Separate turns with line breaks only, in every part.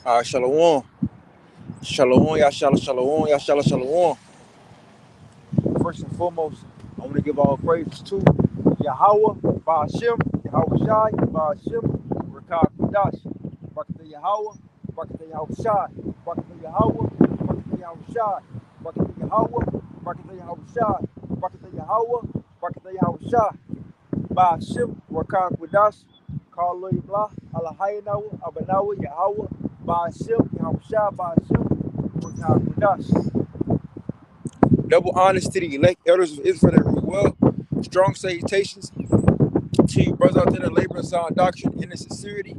Shalom. Shalom, Yashala Shalom, Yashala Shalom. First and foremost, I want to give all praises to Yahweh, Ba'ashem, Yahweh Shai, Ba'ashem, Rakah Kudash, Barakatah Yahweh, Barakatah Yahweh Shai, Barakatah Yahweh, Barakatah Yahweh Shai, Barakatah Yahweh, Barakatah Yahweh Shai, Barakatah Yahweh, Barakatah Yahweh Shai, Ba'ashem, Rakah Kudash, Kala Yiblah, Alahayanawa, Abanawa, Yahweh, Ba'ashem, Yahweh Shai, Ba'ashem, Rakah Kudash. Double honors to the elect elders of Israel that rule well. Strong salutations to you brothers out there that labor in sound doctrine and in sincerity.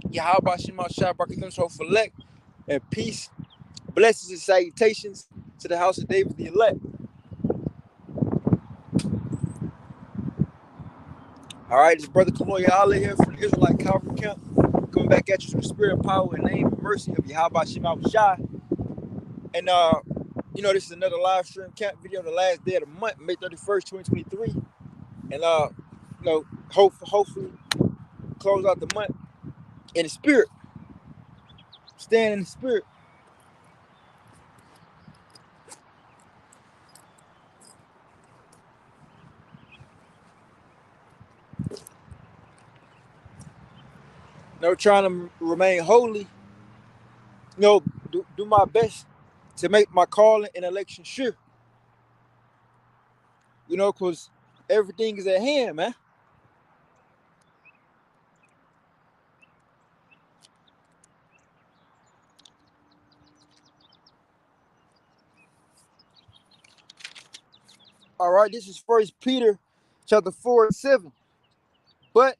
Yahweh Shema Shah Barakatum Shah Select and peace, blessings and salutations to the house of David the elect. All right, this brother Kaloya Allah here from the Israelite Calvary Camp, coming back at you from the spirit, power, and name and mercy of Yahweh Shema Shah. And this is another live stream camp video on the last day of the month, May 31st, 2023. And hopefully close out the month in the spirit. Stand in the spirit. Trying to remain holy. Do my best to make my calling and election sure. Because everything is at hand, man. All right, this is 1 Peter chapter 4:7. But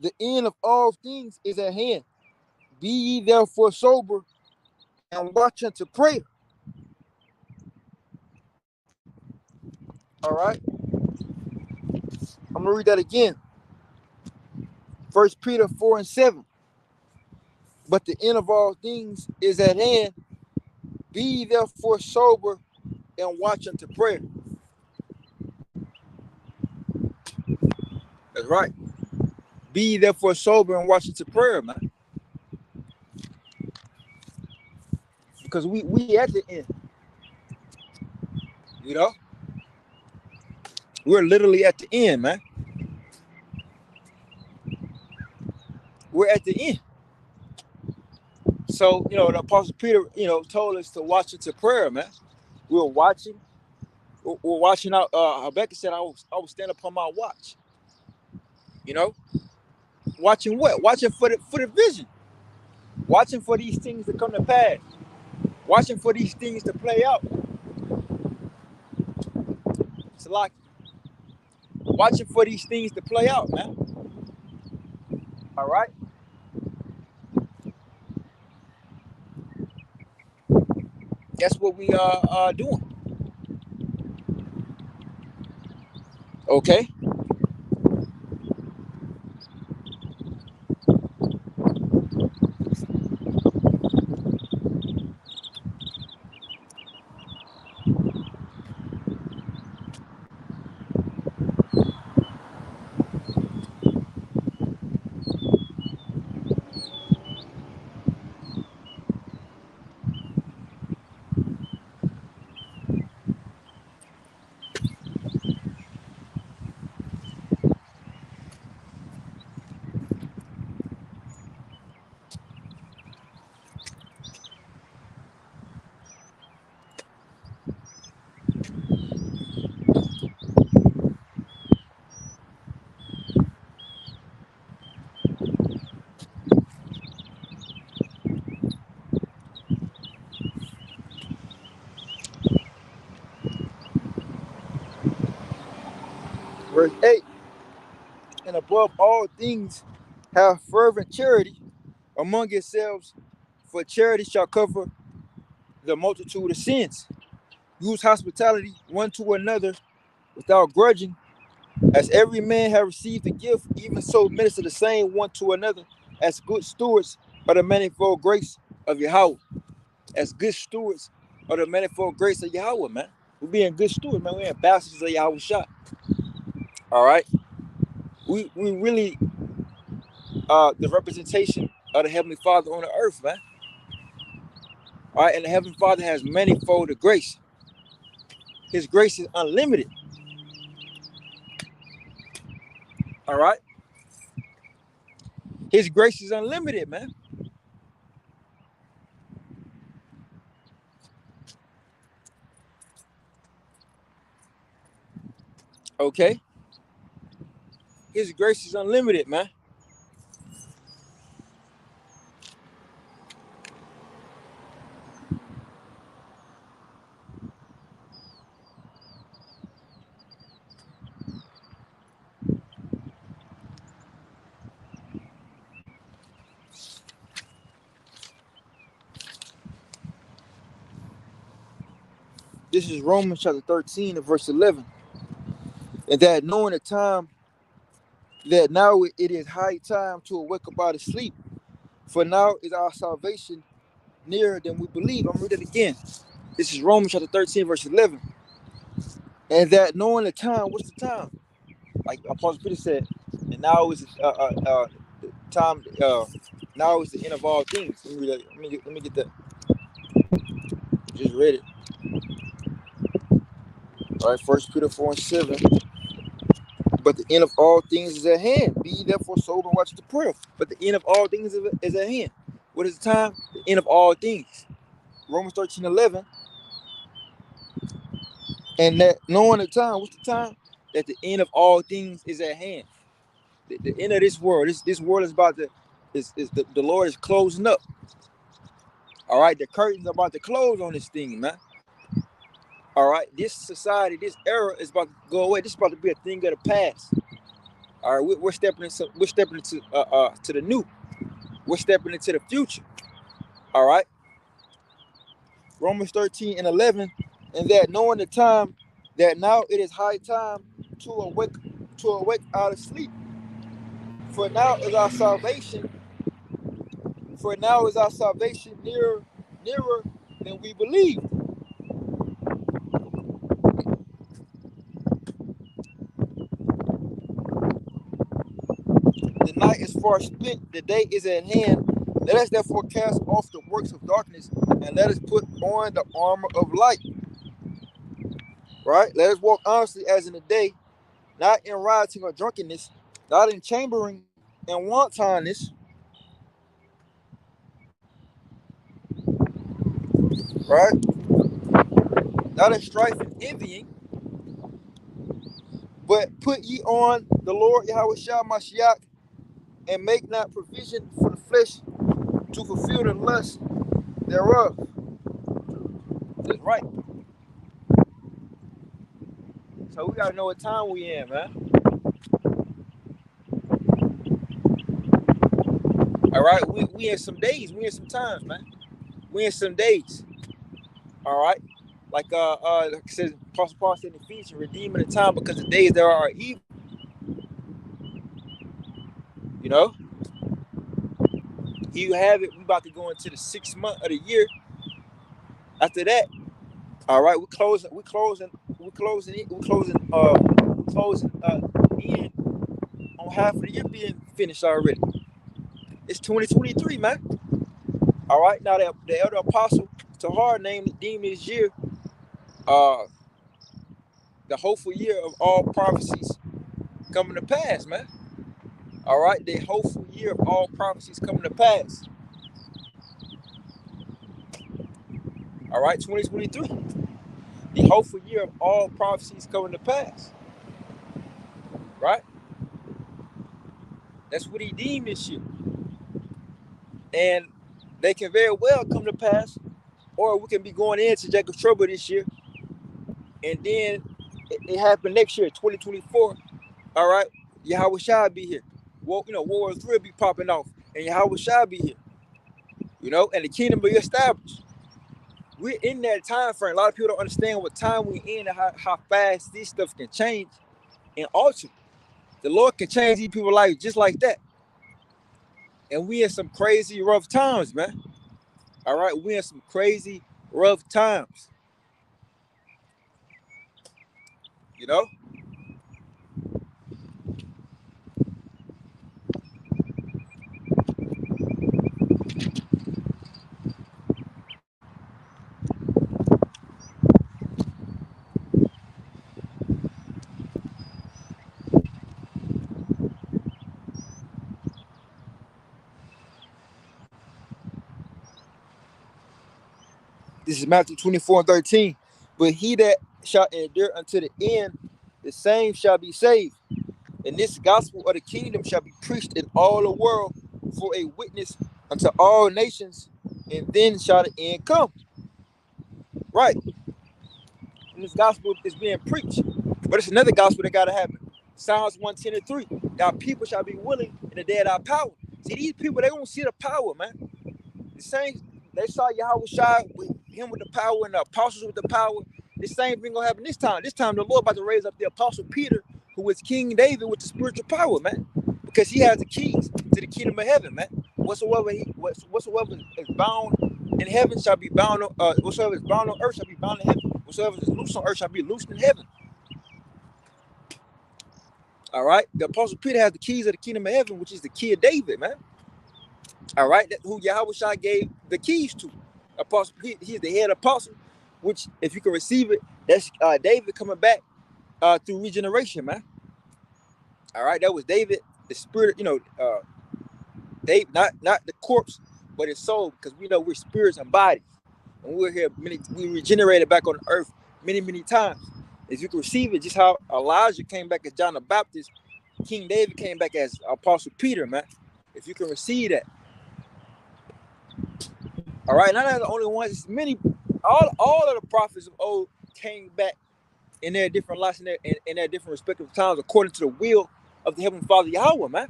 the end of all things is at hand. Be ye therefore sober and watch unto prayer. All right. I'm going to read that again. 1 Peter 4:7. But the end of all things is at hand. Be ye therefore sober and watch unto prayer. That's right. Be ye therefore sober and watch unto prayer, man. Because we at the end. We're literally at the end, man. We're at the end. So, the Apostle Peter, told us to watch into prayer, man. We're watching. We're watching out. Habakkuk said, I will stand upon my watch. Watching what? Watching for the vision. Watching for these things to come to pass. Watching for these things to play out. It's like watching for these things to play out, man. All right. That's what we are doing. Okay. Verse 8. And above all things, have fervent charity among yourselves, for charity shall cover the multitude of sins. Use hospitality one to another without grudging, as every man have received a gift, even so minister the same one to another, as good stewards of the manifold grace of Yahweh. As good stewards of the manifold grace of Yahweh, man. We're being good stewards, man. We're ambassadors of Yahweh Shah. All right. We really the representation of the Heavenly Father on the earth, man. All right, and the Heavenly Father has manifold of grace. His grace is unlimited. All right, His grace is unlimited, man. Okay, His grace is unlimited, man. This is Romans chapter 13 and verse 11. And that knowing the time, that now it is high time to awake up out of sleep. For now is our salvation nearer than we believe. I'm reading it again. This is Romans chapter 13, verse 11. And that knowing the time, what's the time? Like Apostle Peter said, and now is the time, now is the end of all things. Let me get that. Just read it. All right, First Peter 4 and 7. But the end of all things is at hand. Be therefore sober and watch the prayer. But the end of all things is at hand. What is the time? The end of all things. Romans 13, 11. And that knowing the time, what's the time? That the end of all things is at hand. The end of this world, this world is about to, the Lord is closing up. All right, the curtains are about to close on this thing, man. All right, this society, this era is about to go away. This is about to be a thing of the past. All right, we're stepping into to the new. We're stepping into the future. All right, Romans 13 and 11, and that knowing the time, that now it is high time to awake out of sleep. For now is our salvation. For now is our salvation nearer than we believe. The night is far spent, the day is at hand. Let us therefore cast off the works of darkness, and let us put on the armor of light. Right? Let us walk honestly as in the day, not in rioting or drunkenness, not in chambering and wantonness, right? Not in strife and envying, but put ye on the Lord Yahweh Shah Mashiach, and make not provision for the flesh to fulfill the lust thereof. That's right. So we gotta know what time we in, man. All right, we in some days, we in some times, man. We in some days. All right. Like it says, Apostle Paul said in Ephesians, redeeming the time because the days there are evil. You know, here you have it. We about to go into the 6th month of the year. After that, all right, we're closing in on half of the year being finished already. It's 2023, man. All right, now the elder apostle Tahar deemed this year the hopeful year of all prophecies coming to pass, man. All right, the hopeful year of all prophecies coming to pass. All right, 2023, the hopeful year of all prophecies coming to pass. Right, that's what he deemed this year, and they can very well come to pass, or we can be going into Jacob's trouble this year, and then it happened next year, 2024. All right, Yahweh shall be here. Well, World War III will be popping off, and Yahweh shall be here. And the kingdom will be established. We're in that time frame. A lot of people don't understand what time we're in and how fast this stuff can change and alter. The Lord can change these people's lives just like that. And we in some crazy rough times, man. All right, we in some crazy rough times. You know? This is Matthew 24:13. But he that shall endure unto the end, the same shall be saved. And this gospel of the kingdom shall be preached in all the world for a witness unto all nations, and then shall the end come. Right. And this gospel is being preached. But it's another gospel that gotta happen. Psalms 110:3. Thy people shall be willing in the day of thy power. See, these people, they don't see the power, man. The same, they saw Yahweh Shai with him with the power and the apostles with the power. The same thing gonna happen this time. This time the Lord about to raise up the apostle Peter, who is King David with the spiritual power, man. Because he has the keys to the kingdom of heaven, man. Whatsoever is bound in heaven shall be bound on whatsoever is bound on earth shall be bound in heaven. Whatsoever is loose on earth shall be loosed in heaven. All right. The apostle Peter has the keys of the kingdom of heaven, which is the key of David, man. All right, that's who Yahweh Shai gave the keys to. Apostle, he's the head apostle, which, if you can receive it, that's David coming back through regeneration, man. All right, that was David, the spirit, David, not the corpse, but his soul, because we know we're spirits and bodies, and we're here. We regenerated back on the earth many times. If you can receive it, just how Elijah came back as John the Baptist, King David came back as Apostle Peter, man. If you can receive that. All right, not the only ones. It's many, all of the prophets of old came back in their different lives in their different respective times, according to the will of the Heavenly Father Yahweh, man.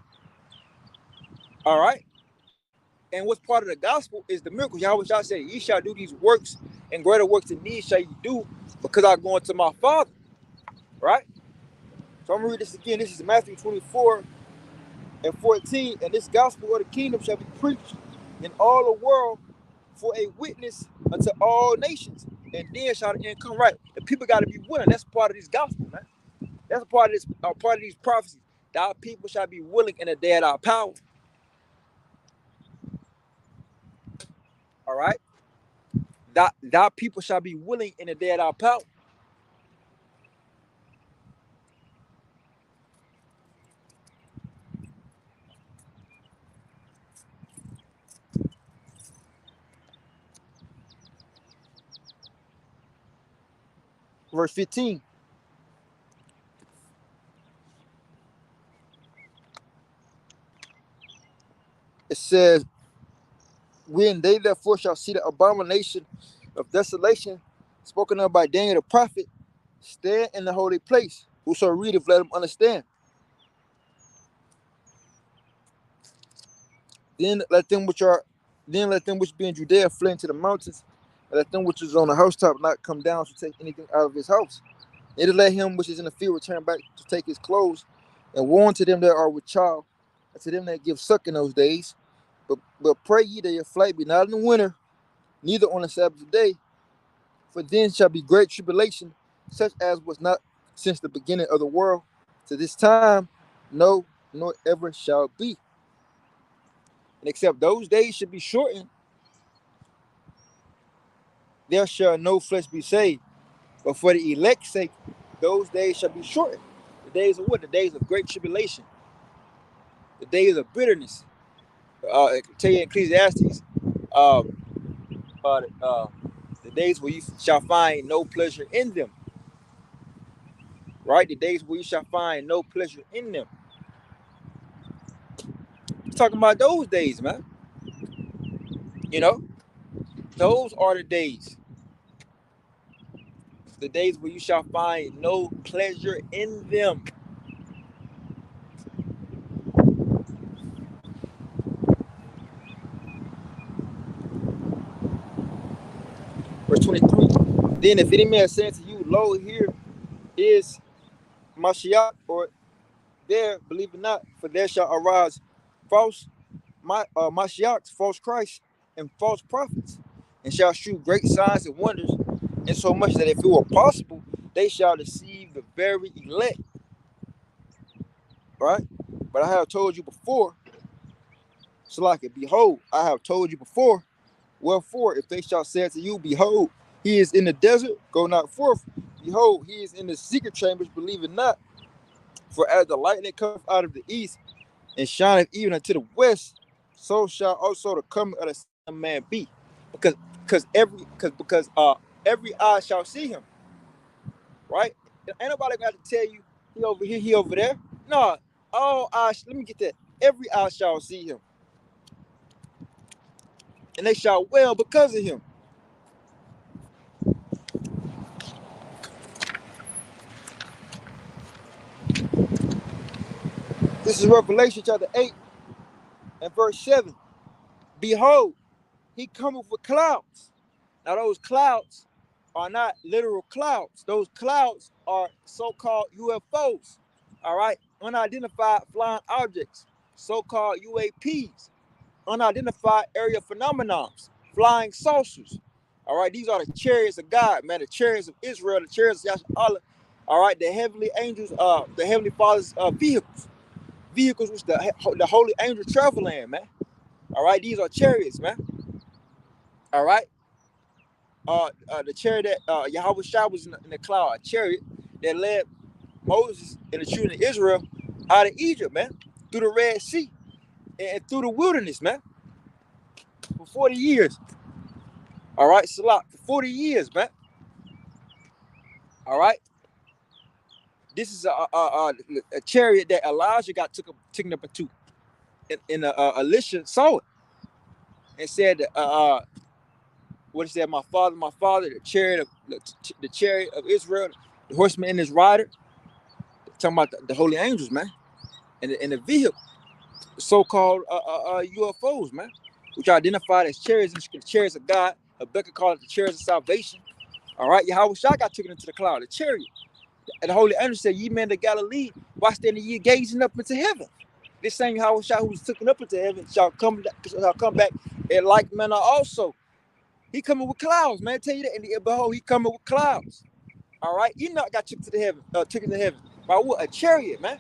All right, and what's part of the gospel is the miracle. Yahweh shall say, "Ye shall do these works, and greater works than these shall you do, because I go unto my Father." Right. So I'm gonna read this again. This is Matthew 24:14, and this gospel of the kingdom shall be preached in all the world for a witness unto all nations, and then shall the end come. Right. The people got to be willing. That's part of this gospel, man. That's a part of this. Part of these prophecies. Thy people shall be willing in the day of thy power. All right. Thy people shall be willing in the day of thy power. Verse 15. It says, when they therefore shall see the abomination of desolation spoken of by Daniel the prophet, stand in the holy place. Whoso readeth, let him understand. Then let them which be in Judea flee into the mountains, and let them which is on the housetop not come down to take anything out of his house. Neither let him which is in the field return back to take his clothes, and warn to them that are with child, and to them that give suck in those days. But pray ye that your flight be not in the winter, neither on the Sabbath day, for then shall be great tribulation, such as was not since the beginning of the world to this time, no, nor ever shall be. And except those days should be shortened, there shall no flesh be saved. But for the elect's sake, those days shall be shortened. The days of what? The days of great tribulation, the days of bitterness. Tell you in Ecclesiastes, um, the days where you shall find no pleasure in them. Right? The days where you shall find no pleasure in them. He's talking about those days, man. You know, those are the days. The days where you shall find no pleasure in them. Verse 23. Then if any man say to you, lo, here is Mashiach, or there, believe it not, for there shall arise false Mashiachs, false Christ, and false prophets, and shall shew great signs and wonders, insomuch that if it were possible, they shall deceive the very elect. Right? But I have told you before, Salaki, behold, I have told you before. Wherefore, if they shall say to you, behold, he is in the desert, go not forth. Behold, he is in the secret chambers, believe it not. For as the light that cometh out of the east and shineth even unto the west, so shall also the coming of the Son of Man be. because every eye shall see him, right? Ain't nobody got to tell you he over here, he over there. No, all eyes. Let me get that. Every eye shall see him, and they shall well because of him. This is Revelation chapter 8 and verse 7. Behold, he cometh with clouds. Now those clouds are not literal clouds. Those clouds are so-called UFOs. All right, unidentified flying objects, so-called UAPs, unidentified area phenomenons, flying saucers. All right, these are the chariots of God, man, the chariots of Israel, the chariots of Yahshua. All right, the heavenly angels, the heavenly Father's vehicles which the holy angels travel in, man. All right, these are chariots, man. All right, the chariot that Yahweh Shah was in the cloud, a chariot that led Moses and the children of Israel out of Egypt, man, through the Red Sea and through the wilderness, man, for 40 years. All right, Salah, for 40 years, man. All right, this is a chariot that Elijah got taken up into, and Elisha saw it and said, what he said, my father, the chariot of Israel, the horseman and his rider, talking about the holy angels, man, and the vehicle, the so-called UFOs, man, which are identified as chariots, the chariots of God. Habakkuk called it the chariots of salvation. All right, Yahweh Shah got taken into the cloud, the chariot. And the holy angel said, ye men of Galilee, why stand ye gazing up into heaven? This same Yahweh Shah who was taken up into heaven shall come back in like manner also. He coming with clouds, man. I tell you that. And behold, he coming with clouds. All right. Enoch got taken to heaven by what? A chariot, man.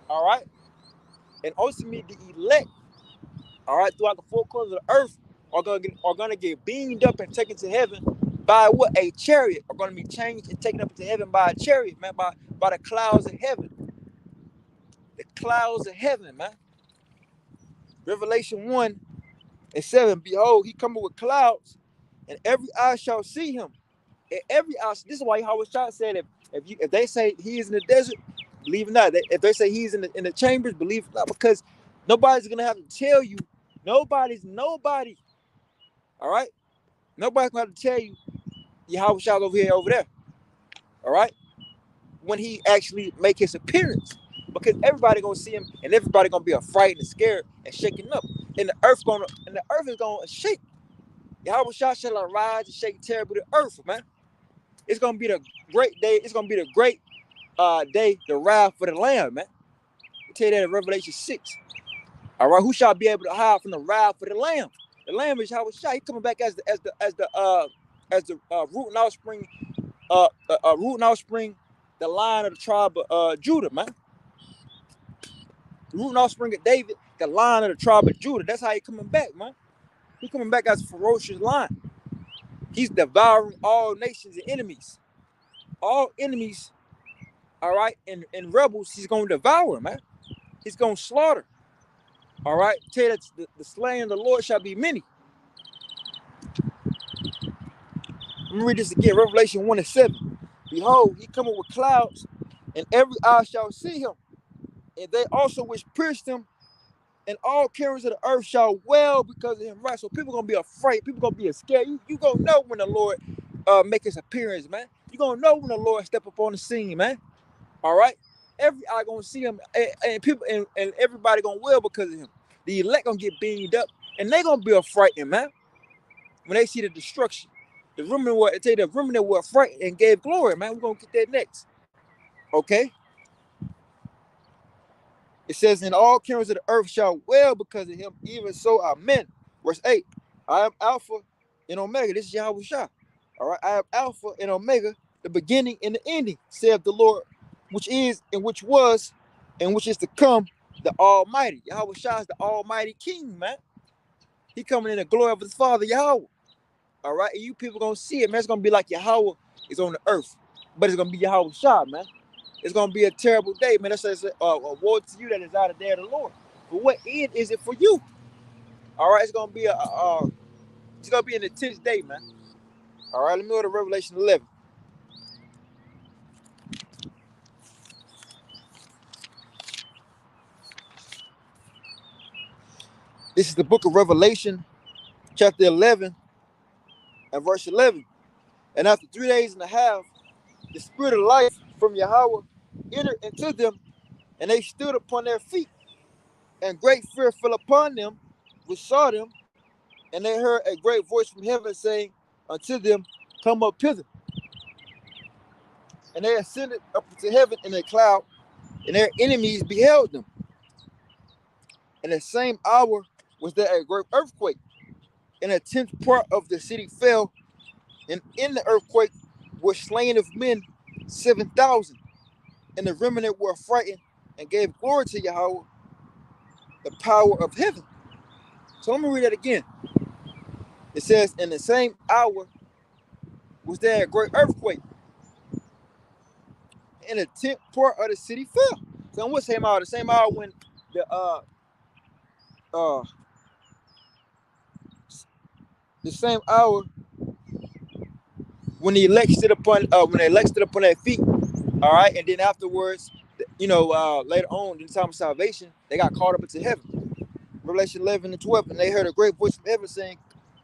All right. And ultimately, the elect, all right, throughout the four corners of the earth are gonna get beamed up and taken to heaven by what? A chariot. Are gonna be changed and taken up to heaven by a chariot, man. By the clouds of heaven. The clouds of heaven, man. Revelation 1 and 7. Behold, he coming with clouds, and every eye shall see him. And every eye. This is why Howard Shot said, if they say he is in the desert, believe it not. If they say he's in the chambers, believe it not, because nobody's gonna have to tell you. Nobody. All right. Nobody's gonna have to tell you Yahweh Shah over here, over there. All right. When he actually make his appearance, because everybody gonna see him, and everybody gonna be afraid and scared and shaking up, and the earth is gonna shake. Yahweh Shah shall arise and shake terribly the earth, man. It's gonna be the great day. It's gonna be the great day, the wrath for the Lamb, man. I tell you that in Revelation 6. All right, who shall be able to hide from the wrath for the Lamb? The Lamb is Yahweh Shah. He coming back as the root and offspring, the line of the tribe of Judah, man. The root and offspring of David, the line of the tribe of Judah. That's how he coming back, man. He coming back as a ferocious lion. He's devouring all nations and enemies. All enemies, all right, and rebels, he's going to devour, man. He's going to slaughter. All right, tell you that the slain of the Lord shall be many. Let me read this again, Revelation 1 and 7. Behold, he coming with clouds, and every eye shall see him, and they also which pierced him, and all kings of the earth shall wail because of him. Right, so people gonna be afraid. People gonna be scared. You gonna know when the Lord make his appearance, man. You gonna know when the Lord step up on the scene, man. All right, every eye gonna see him, and people and everybody gonna wail because of him. The elect gonna get beamed up, and they gonna be frightened, man, when they see the destruction. The remnant were frightened and gave glory, man. We're gonna get that next. Okay. It says, and all kings of the earth shall wail because of him, even so amen. Verse 8. I am Alpha and Omega. This is Yahweh Shah. All right. I am Alpha and Omega, the beginning and the ending, saith the Lord, which is and which was and which is to come, the Almighty. Yahweh Shah is the Almighty King, man. He coming in the glory of his Father, Yahweh. All right. And you people gonna see it, man. It's gonna be like Yahweh is on the earth, but it's gonna be Yahweh Shah, man. It's gonna be a terrible day, man. That says a woe to you that is out of the day of the Lord. But what end is it for you? All right, it's gonna be it's gonna be an intense day, man. All right, let me go to Revelation 11. This is the book of Revelation, chapter 11 and verse 11. And after 3 days and a half, the spirit of life from Yahweh entered into them, and they stood upon their feet, and great fear fell upon them which saw them, and they heard a great voice from heaven saying unto them, Come up hither. And they ascended up into heaven in a cloud, and their enemies beheld them. In the same hour was there a great earthquake, and a tenth part of the city fell, and in the earthquake were slain of men 7,000, and the remnant were frightened and gave glory to Yahweh, the power of heaven. So let me read that again. It says, in the same hour was there a great earthquake, and a tenth part of the city fell. So in what same hour? The same hour when uh the same hour when the elect stood upon their feet. All right, and then afterwards, later on in the time of salvation, they got caught up into heaven. Revelation 11 and 12, and they heard a great voice from heaven saying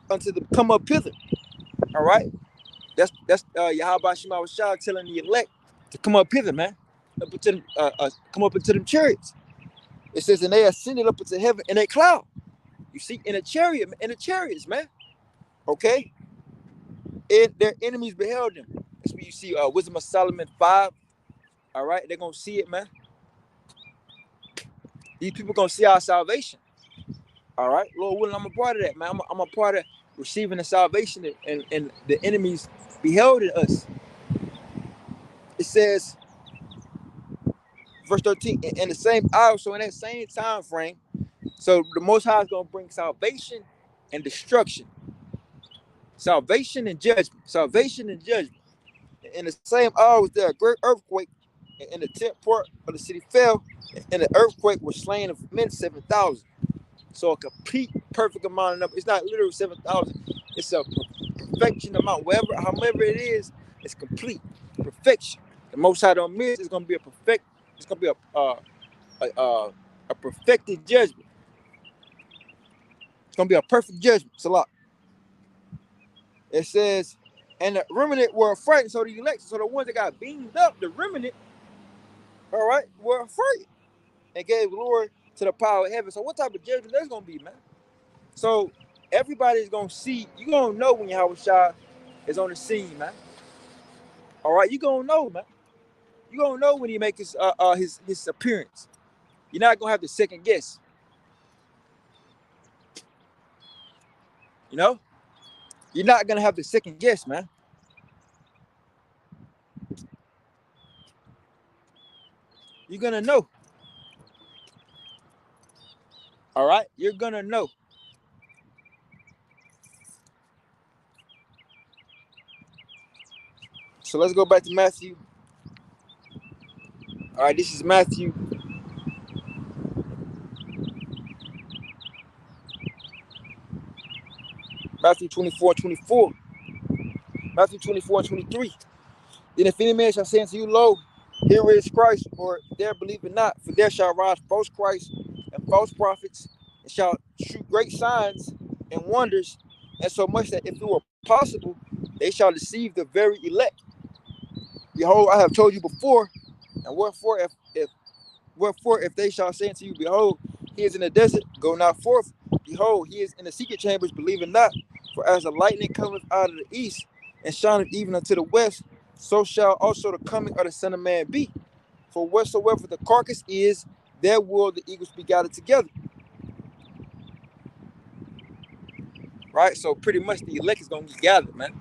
unto them, Come up hither. All right, that's Yahweh Shema Shah telling the elect to come up hither, man. Come up into them chariots. It says, and they ascended up into heaven in a cloud. You see, in a chariots, man. Okay, and their enemies beheld them. That's what you see. Wisdom of Solomon 5. All right, they're gonna see it, man. These people gonna see our salvation. All right, Lord willing, I'm a part of that, man. I'm a part of receiving the salvation, and the enemies beheld us. It says, verse 13, in the same hour, so in that same time frame, so the Most High is gonna bring salvation and destruction, salvation and judgment, salvation and judgment. In the same hour was there a great earthquake, and the tenth part of the city fell, and the earthquake was slain of men 7,000. So a complete, perfect amount of number. It's not literally 7,000. It's a perfection amount. However it is, it's complete perfection. The Most High don't miss. It's gonna be a perfect. It's gonna be a perfected judgment. It's gonna be a perfect judgment. It's a lot. It says, and the remnant were frightened. So the elect, so the ones that got beamed up, the remnant, all right, were afraid and gave glory to the power of heaven. So what type of judgment there's gonna be, man? So everybody's gonna see. You gonna know when Yahweh Shah is on the scene, man. All right, you gonna know, man. You gonna know when he make his appearance. You're not gonna have to second guess. You know, you're not gonna have to second guess, man. You're gonna know. All right, you're gonna know. So let's go back to Matthew. All right, this is Matthew. Matthew 24:24. Matthew 24:23. Then if any man shall say unto you, Lo, here is Christ, or there believe it not, for there shall rise false Christ and false prophets, and shall shew great signs and wonders, and so much that if it were possible, they shall deceive the very elect. Behold, I have told you before, and wherefore if they shall say unto you, Behold, he is in the desert, go not forth. Behold, he is in the secret chambers, believe it not. For as the lightning cometh out of the east, and shineth even unto the west, so shall also the coming of the Son of Man be. For whatsoever the carcass is, there will the eagles be gathered together. Right? So pretty much the elect is going to be gathered, man.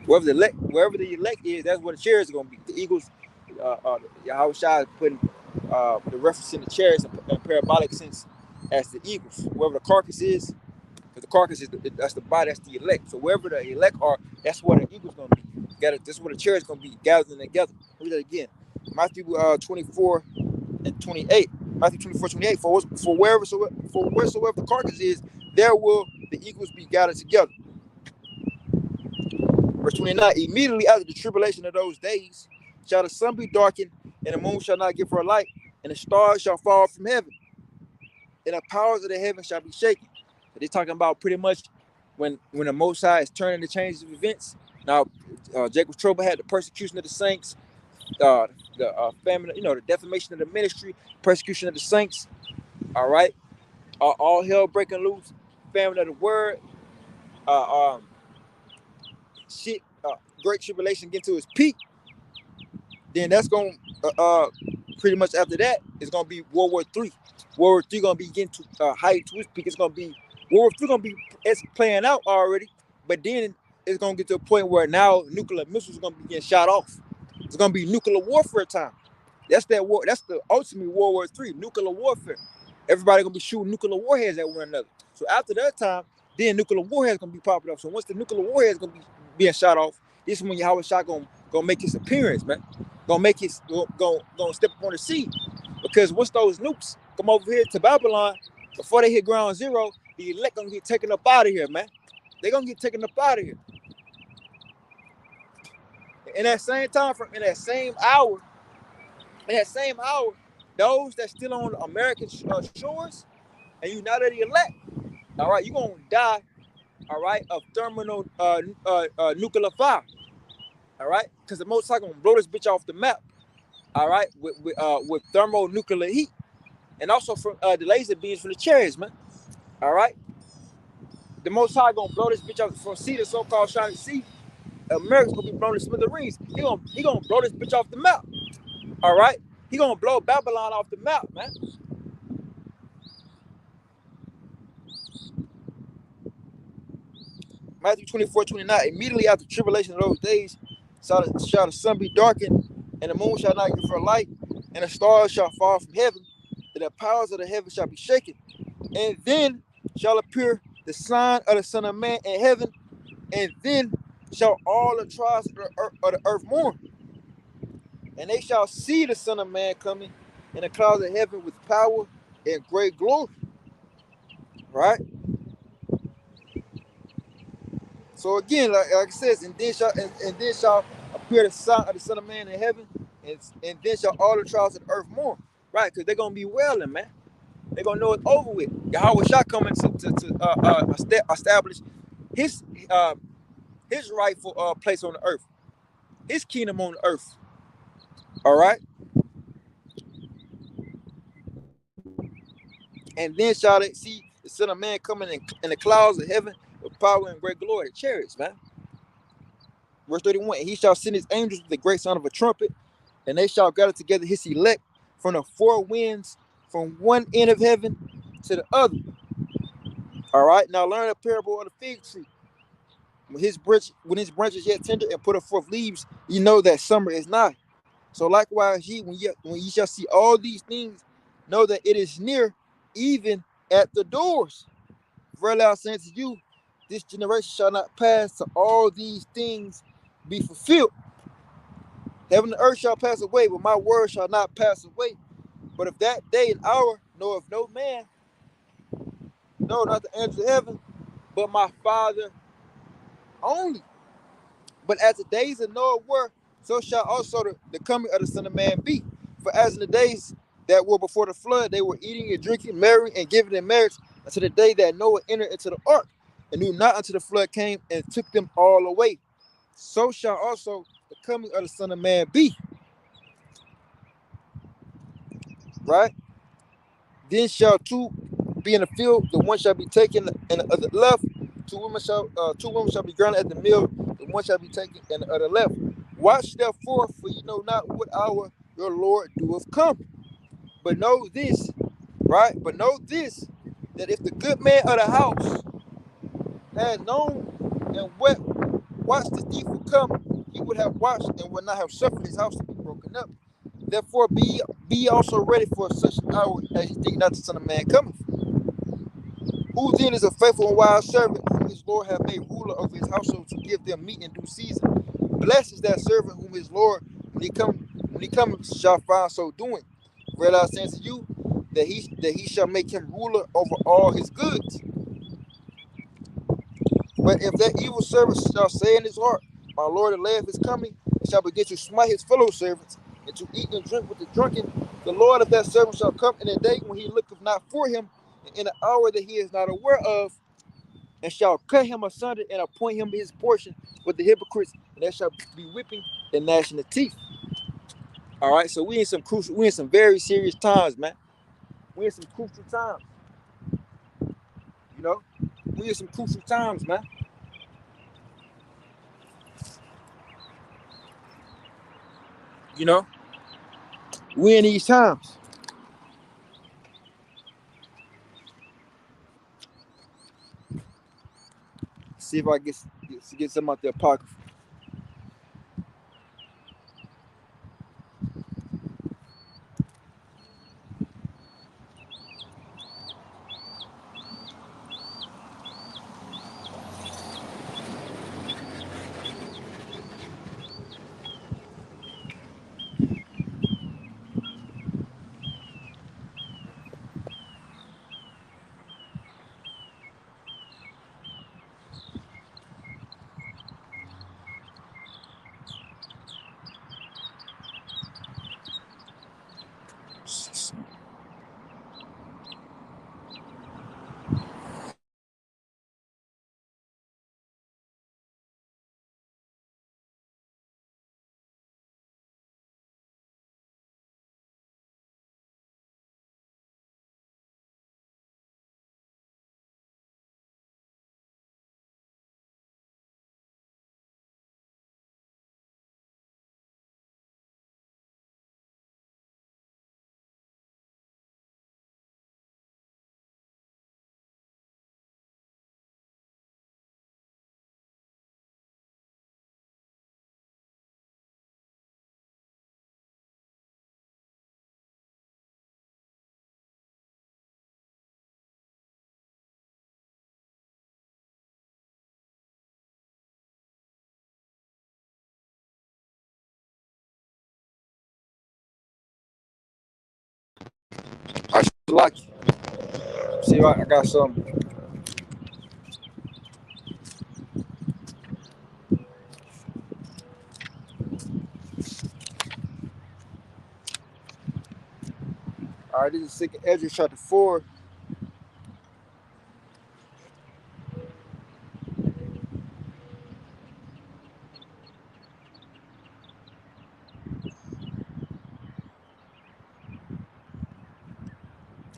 Wherever the elect is, that's where the chariots are going to be. The eagles, Yahweh Shai is putting the reference in the chariots in parabolic sense as the eagles. Wherever the carcass is, because the carcass is that's the body, that's the elect. So wherever the elect are, that's where the eagles going to be. That's where the chariots going to be gathering together. Read that again. Matthew 24 and 28. Matthew 24:28. For wheresoever the carcass is, there will the equals be gathered together. Verse 29, immediately after the tribulation of those days shall the sun be darkened, and the moon shall not give her light, and the stars shall fall from heaven, and the powers of the heaven shall be shaken. So they're talking about pretty much when the Most High is turning the changes of events. Now, Jacob's trouble had the persecution of the saints, the famine, the defamation of the ministry, persecution of the saints. All right, all hell breaking loose, famine of the word, shit, great tribulation getting to its peak. Then that's going pretty much after that it's gonna be World War III. World War III gonna be getting to height to its peak. It's gonna be World War III gonna be it's playing out already, but then it's gonna get to a point where now nuclear missiles are gonna be getting shot off. It's gonna be nuclear warfare time. That's that war. That's the ultimate World War III, nuclear warfare. Everybody gonna be shooting nuclear warheads at one another. So after that time, then nuclear warheads gonna be popping up. So once the nuclear warheads gonna be being shot off, this is when Yahweh Shah gonna make his appearance, man. Gonna make his gonna step up on the scene. Because once those nukes come over here to Babylon, before they hit ground zero, the elect gonna get taken up out of here, man. They gonna get taken up out of here. In that same time frame, in that same hour, those that still on American shores and you not the elect, all right, you're gonna die, all right, of thermal nuclear fire, all right, because the Most High gonna blow this bitch off the map, all right, with thermonuclear heat, and also from the laser beams from the chariots, man, all right. The Most High gonna blow this bitch off from sea, the so-called shining sea. America's gonna be blown to smithereens. He gonna blow this bitch off the map, all right. He gonna blow Babylon off the map, man. Matthew 24:29. Immediately after the tribulation of those days shall the sun be darkened, and the moon shall not give her light, and the stars shall fall from heaven, and the powers of the heaven shall be shaken. And then shall appear the sign of the Son of Man in heaven, and then shall all the tribes of the earth mourn. And they shall see the Son of Man coming in the clouds of heaven with power and great glory. Right? So again, like it says, and then shall appear the sign of the Son of Man in heaven, and then shall all the tribes of the earth mourn. Right? Because they're gonna be wailing, man. They're gonna know it's over with. Yahweh Shah coming to establish his rightful place on the earth, his kingdom on the earth. All right. And then shall they see the Son of Man coming in the clouds of heaven with power and great glory, the chariots, man. Verse 31, and he shall send his angels with the great sound of a trumpet, and they shall gather together his elect from the four winds, from one end of heaven to the other. All right, now learn a parable of the fig tree. When his branches yet tender and put forth leaves, you know that summer is nigh. So likewise, when ye shall see all these things, know that it is near, even at the doors. Verily I say unto you, this generation shall not pass till all these things be fulfilled. Heaven and earth shall pass away, but my word shall not pass away. But if that day and hour knoweth no man, no, not the angels of heaven, but my Father only. But as the days of Noah were, so shall also the coming of the Son of Man be. For as in the days that were before the flood, they were eating and drinking, marrying and giving in marriage until the day that Noah entered into the ark, and knew not until the flood came and took them all away. So shall also the coming of the Son of Man be. Right? Then shall two be in the field, the one shall be taken and the other left. Two women shall be grounded at the mill, the one shall be taken and the other left. Watch therefore, for you know not what hour your Lord doeth come. But know this, right? But know this, that if the good man of the house had known and watched the thief would come, he would have watched and would not have suffered his house to be broken up. Therefore, be also ready for such an hour as you think not the Son of Man cometh. Who then is a faithful and wise servant whom his Lord hath made ruler over his household to give them meat in due season? Blessed is that servant whom his Lord, when he cometh, shall find so doing. Verily I say unto you, that he shall make him ruler over all his goods. But if that evil servant shall say in his heart, my Lord, the day of his coming, and shall begin to smite his fellow servants, and to eat and drink with the drunken, the Lord of that servant shall come in a day when he looketh not for him, and in an hour that he is not aware of, and shall cut him asunder and appoint him his portion with the hypocrites, and there shall be whipping and gnashing of teeth. All right, so we in some very serious times, man. We in some crucial times. You know, we in some crucial times, man. You know, we in these times. See if I get some out the apocrypha. I should like it. See, I got some. All right, this is Second Ezra chapter 4.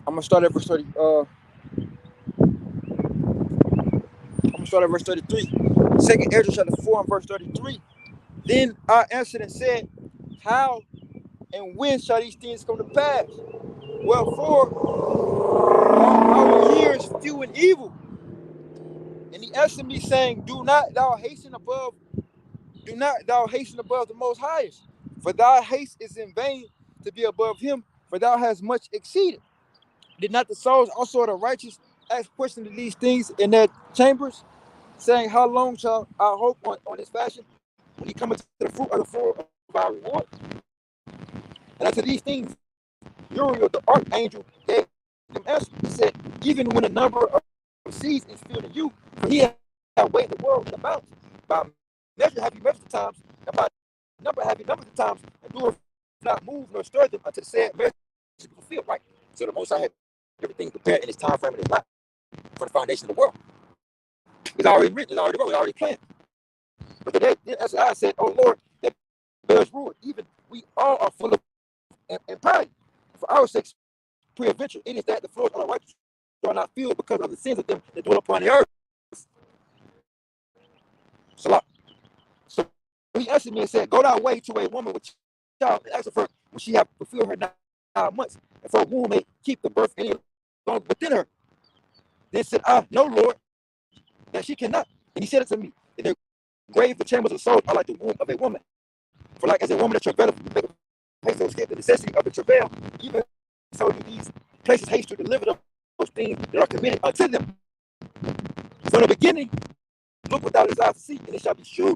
I'm gonna start at verse 30. I'm gonna start at verse 33. Second Ezra chapter 4 and verse 33. Then I answered and said, how and when shall these things come to pass? Wherefore are our years few and evil? And he answered me, saying, do not thou hasten above the most highest, for thy haste is in vain to be above him, for thou hast much exceeded. Did not the souls also of the righteous ask questions of these things in their chambers, saying, how long shall I hope on this fashion, when he cometh to the fruit of the floor of our reward? And unto these things Uriel the archangel gave him answer. He said, even when the number of seas is filled in you, for he hath weighed the world in the mountains. By measure have you measured the times, and by number have you numbered the times, and doeth not move nor stir them until the said measure be fulfilled. Right. So the Most High had everything prepared in his time frame in his life for the foundation of the world. It's already written, it's already wrote, it's already planned. But today, as I said, oh Lord, that bears rule. Even we all are full of and pride. For our sakes, peradventure, it is that the floors of the righteous are not filled because of the sins of them that dwell upon the earth. So he answered me and said, go thy way to a woman with child and ask of her when she have fulfilled her 9 months, and for a womb may keep the birth any longer within her. Then said I, no, Lord, that she cannot. And he said unto me, in the grave the chambers of the soul are like the womb of a woman. For like as a woman that travaileth, makes to escape the necessity of the travail, even so do these places haste to deliver them those things that are committed unto them. From the beginning, look without his eyes to see, and it shall be sure